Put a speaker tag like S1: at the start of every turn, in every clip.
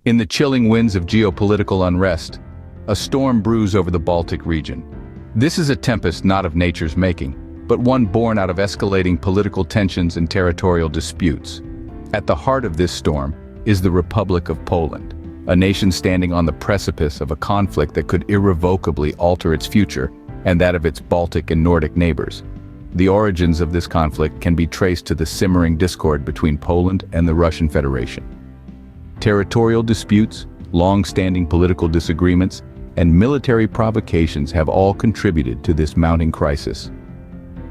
S1: In the chilling winds of geopolitical unrest, a storm brews over the Baltic region. This is a tempest not of nature's making, but one born out of escalating political tensions and territorial disputes. At the heart of this storm is the Republic of Poland, a nation standing on the precipice of a conflict that could irrevocably alter its future and that of its Baltic and Nordic neighbors. The origins of this conflict can be traced to the simmering discord between Poland and the Russian Federation. Territorial disputes, long-standing political disagreements, and military provocations have all contributed to this mounting crisis.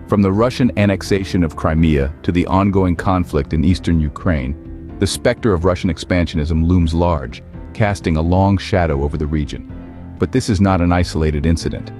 S1: From the Russian annexation of Crimea to the ongoing conflict in eastern Ukraine, the specter of Russian expansionism looms large, casting a long shadow over the region. But this is not an isolated incident.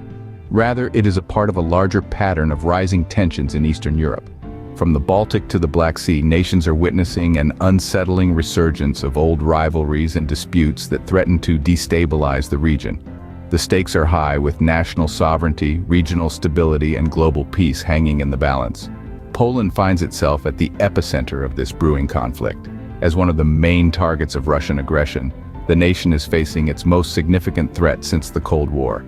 S1: Rather, it is a part of a larger pattern of rising tensions in Eastern Europe. From the Baltic to the Black Sea, nations are witnessing an unsettling resurgence of old rivalries and disputes that threaten to destabilize the region. The stakes are high, with national sovereignty, regional stability, and global peace hanging in the balance. Poland finds itself at the epicenter of this brewing conflict. As one of the main targets of Russian aggression, the nation is facing its most significant threat since the Cold War.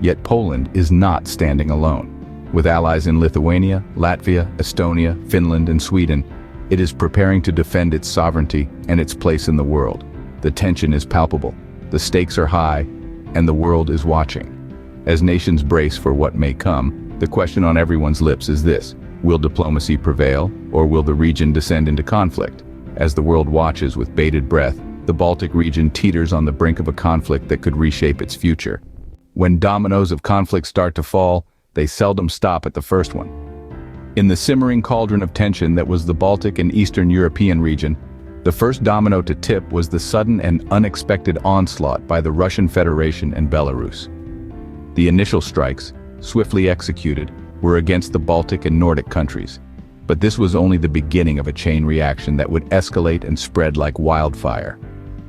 S1: Yet Poland is not standing alone. With allies in Lithuania, Latvia, Estonia, Finland, and Sweden, it is preparing to defend its sovereignty and its place in the world. The tension is palpable, the stakes are high, and the world is watching. As nations brace for what may come, the question on everyone's lips is this: will diplomacy prevail, or will the region descend into conflict? As the world watches with bated breath, the Baltic region teeters on the brink of a conflict that could reshape its future. When dominoes of conflict start to fall, they seldom stop at the first one. In the simmering cauldron of tension that was the Baltic and Eastern European region, the first domino to tip was the sudden and unexpected onslaught by the Russian Federation and Belarus. The initial strikes, swiftly executed, were against the Baltic and Nordic countries. But this was only the beginning of a chain reaction that would escalate and spread like wildfire.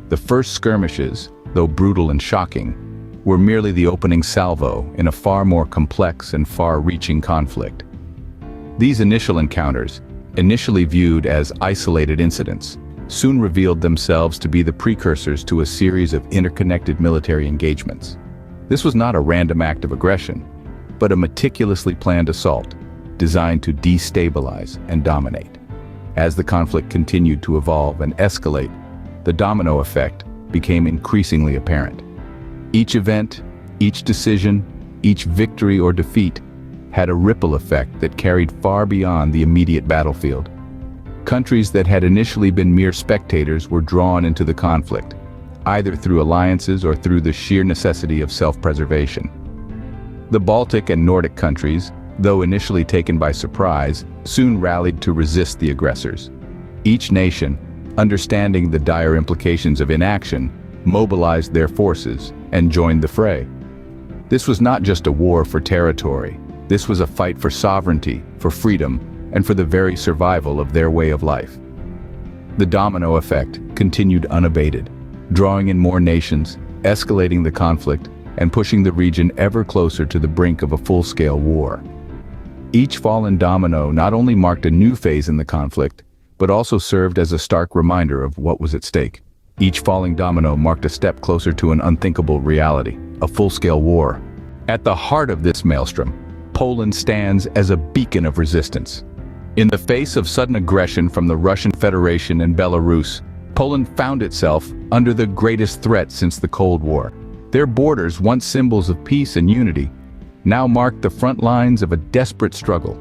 S1: The first skirmishes, though brutal and shocking, were merely the opening salvo in a far more complex and far-reaching conflict. These initial encounters, initially viewed as isolated incidents, soon revealed themselves to be the precursors to a series of interconnected military engagements. This was not a random act of aggression, but a meticulously planned assault, designed to destabilize and dominate. As the conflict continued to evolve and escalate, the domino effect became increasingly apparent. Each event, each decision, each victory or defeat had a ripple effect that carried far beyond the immediate battlefield. Countries that had initially been mere spectators were drawn into the conflict, either through alliances or through the sheer necessity of self-preservation. The Baltic and Nordic countries, though initially taken by surprise, soon rallied to resist the aggressors. Each nation, understanding the dire implications of inaction, mobilized their forces and joined the fray. This was not just a war for territory. This was a fight for sovereignty, for freedom, and for the very survival of their way of life. The domino effect continued unabated, drawing in more nations, escalating the conflict, and pushing the region ever closer to the brink of a full-scale war. Each fallen domino not only marked a new phase in the conflict, but also served as a stark reminder of what was at stake. Each falling domino marked a step closer to an unthinkable reality, a full-scale war. At the heart of this maelstrom, Poland stands as a beacon of resistance. In the face of sudden aggression from the Russian Federation and Belarus, Poland found itself under the greatest threat since the Cold War. Their borders, once symbols of peace and unity, now marked the front lines of a desperate struggle.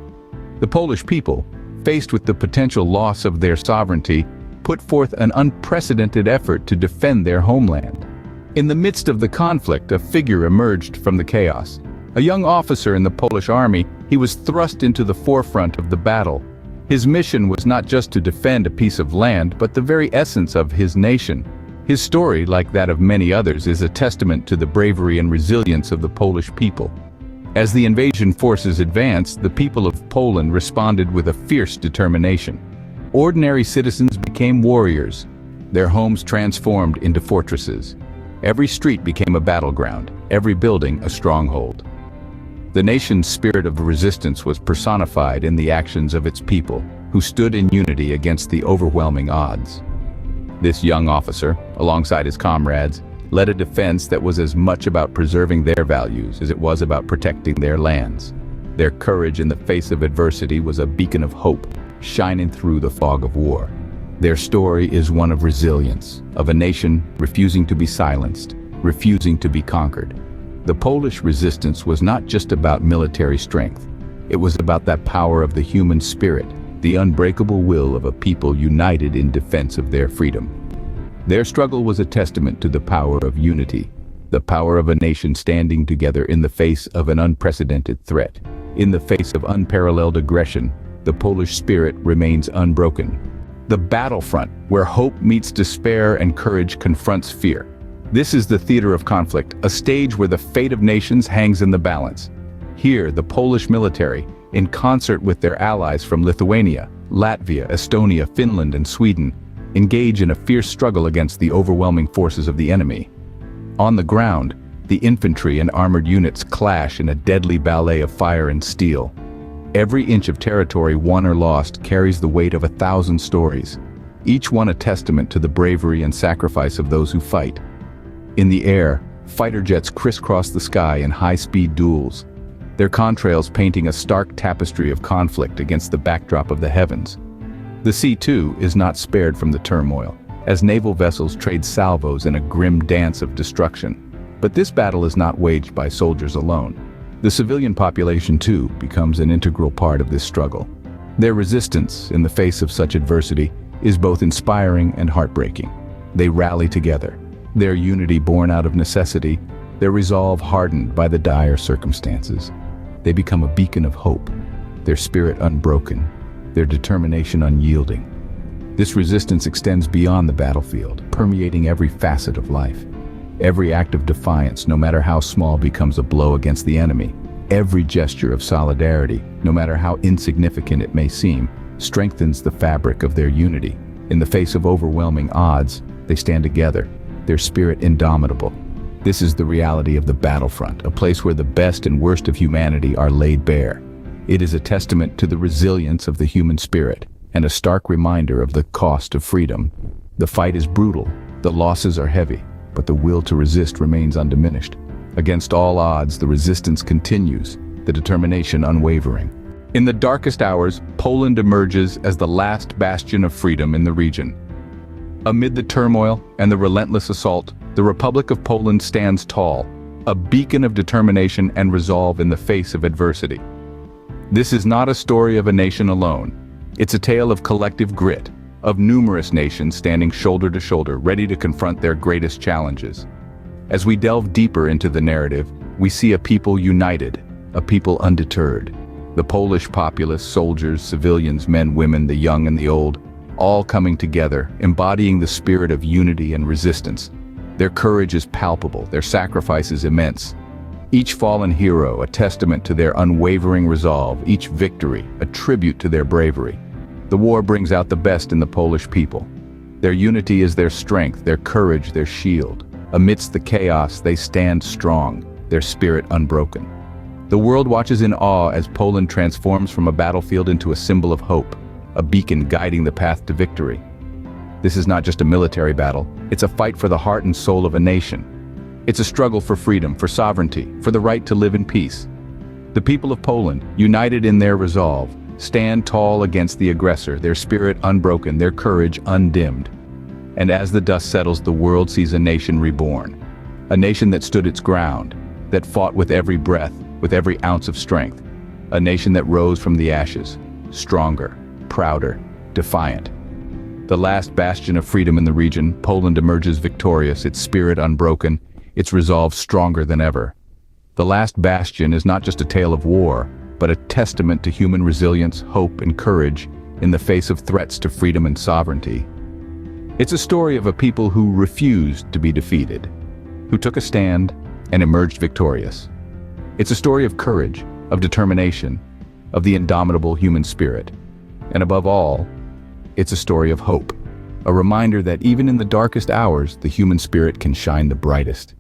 S1: The Polish people, faced with the potential loss of their sovereignty, put forth an unprecedented effort to defend their homeland. In the midst of the conflict, a figure emerged from the chaos. A young officer in the Polish army, he was thrust into the forefront of the battle. His mission was not just to defend a piece of land, but the very essence of his nation. His story, like that of many others, is a testament to the bravery and resilience of the Polish people. As the invasion forces advanced, the people of Poland responded with a fierce determination. Ordinary citizens became warriors, their homes transformed into fortresses. Every street became a battleground, every building a stronghold. The nation's spirit of resistance was personified in the actions of its people, who stood in unity against the overwhelming odds. This young officer, alongside his comrades, led a defense that was as much about preserving their values as it was about protecting their lands. Their courage in the face of adversity was a beacon of hope, shining through the fog of war. Their story is one of resilience, of a nation refusing to be silenced, refusing to be conquered. The Polish resistance was not just about military strength. It was about that power of the human spirit, the unbreakable will of a people united in defense of their freedom. Their struggle was a testament to the power of unity, the power of a nation standing together in the face of an unprecedented threat. In the face of unparalleled aggression, the Polish spirit remains unbroken. The battlefront, where hope meets despair and courage confronts fear. This is the theater of conflict, a stage where the fate of nations hangs in the balance. Here, the Polish military, in concert with their allies from Lithuania, Latvia, Estonia, Finland, and Sweden, engage in a fierce struggle against the overwhelming forces of the enemy. On the ground, the infantry and armored units clash in a deadly ballet of fire and steel. Every inch of territory won or lost carries the weight of 1,000 stories, each one a testament to the bravery and sacrifice of those who fight. In the air, fighter jets crisscross the sky in high-speed duels, their contrails painting a stark tapestry of conflict against the backdrop of the heavens. The sea, too, is not spared from the turmoil, as naval vessels trade salvos in a grim dance of destruction. But this battle is not waged by soldiers alone. The civilian population, too, becomes an integral part of this struggle. Their resistance, in the face of such adversity, is both inspiring and heartbreaking. They rally together, their unity born out of necessity, their resolve hardened by the dire circumstances. They become a beacon of hope, their spirit unbroken, their determination unyielding. This resistance extends beyond the battlefield, permeating every facet of life. Every act of defiance, no matter how small, becomes a blow against the enemy. Every gesture of solidarity, no matter how insignificant it may seem, strengthens the fabric of their unity. In the face of overwhelming odds, they stand together, their spirit indomitable. This is the reality of the battlefront, a place where the best and worst of humanity are laid bare. It is a testament to the resilience of the human spirit, and a stark reminder of the cost of freedom. The fight is brutal, the losses are heavy, but the will to resist remains undiminished. Against all odds, the resistance continues, the determination unwavering. In the darkest hours, Poland emerges as the last bastion of freedom in the region. Amid the turmoil and the relentless assault, the Republic of Poland stands tall, a beacon of determination and resolve in the face of adversity. This is not a story of a nation alone. It's a tale of collective grit, of numerous nations standing shoulder to shoulder, ready to confront their greatest challenges. As we delve deeper into the narrative, we see a people united, a people undeterred. The Polish populace, soldiers, civilians, men, women, the young and the old, all coming together, embodying the spirit of unity and resistance. Their courage is palpable, their sacrifice is immense. Each fallen hero, a testament to their unwavering resolve, each victory, a tribute to their bravery. The war brings out the best in the Polish people. Their unity is their strength, their courage, their shield. Amidst the chaos, they stand strong, their spirit unbroken. The world watches in awe as Poland transforms from a battlefield into a symbol of hope, a beacon guiding the path to victory. This is not just a military battle, it's a fight for the heart and soul of a nation. It's a struggle for freedom, for sovereignty, for the right to live in peace. The people of Poland, united in their resolve, stand tall against the aggressor, their spirit unbroken, their courage undimmed. And as the dust settles, the world sees a nation reborn. A nation that stood its ground, that fought with every breath, with every ounce of strength. A nation that rose from the ashes, stronger, prouder, defiant. The last bastion of freedom in the region, Poland emerges victorious, its spirit unbroken, its resolve stronger than ever. The last bastion is not just a tale of war, but a testament to human resilience, hope, and courage in the face of threats to freedom and sovereignty. It's a story of a people who refused to be defeated, who took a stand and emerged victorious. It's a story of courage, of determination, of the indomitable human spirit. And above all, it's a story of hope, a reminder that even in the darkest hours, the human spirit can shine the brightest.